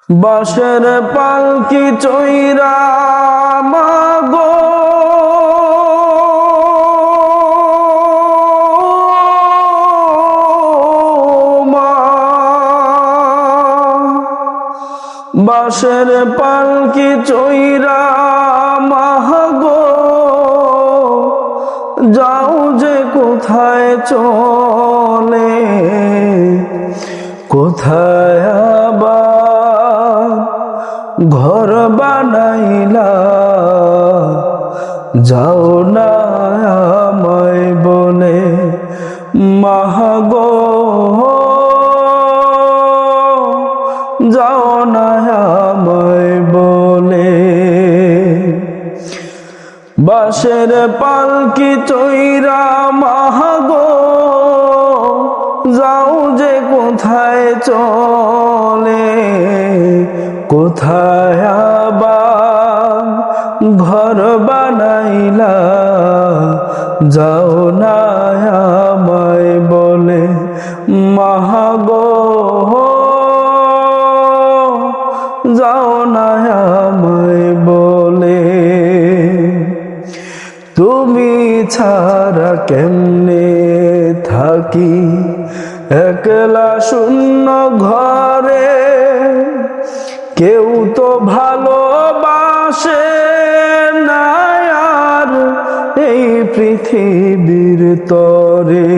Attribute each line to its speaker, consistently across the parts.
Speaker 1: বাঁশের পালকি চইরা মাগো মা, বাঁশের পালকি চইরা মাগো যাও যে কোথায় চলে, কোথায় আবার ঘর বানাইলা, যাও না আমায় বলে মাগো, যাও না আমায় বলে। বাঁশের পালকি চইরা মাগো যাও যে কোথায় চলে, কোথায় আবার ঘর বানাইলা, যাও না আমায় বলে মাগো, যাও না আমায় বলে। তুমি ছাড়া কেমনে থাকি একলা শূন্য ঘরে, কেউ তো ভালোবাসে না আর এই পৃথিবীর তরে।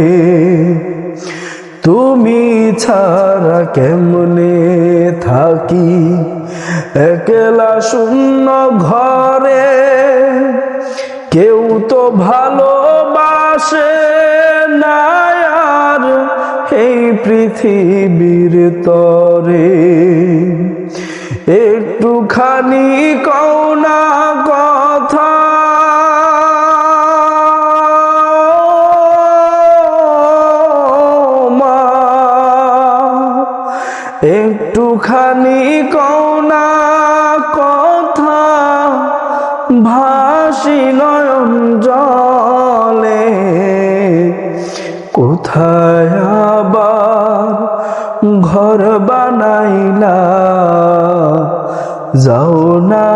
Speaker 1: তুমি ছাড়া কেমনে থাকি একলা শূন্য ঘরে, কেউ তো ভালোবাসে না আর এই পৃথিবীর তরে। একটুখানি কও না কথা, মা একটুখানি কও না কথা, ভাসি নয়ন জলে, কোথায় আবার ঘর বানাইলা, যাও না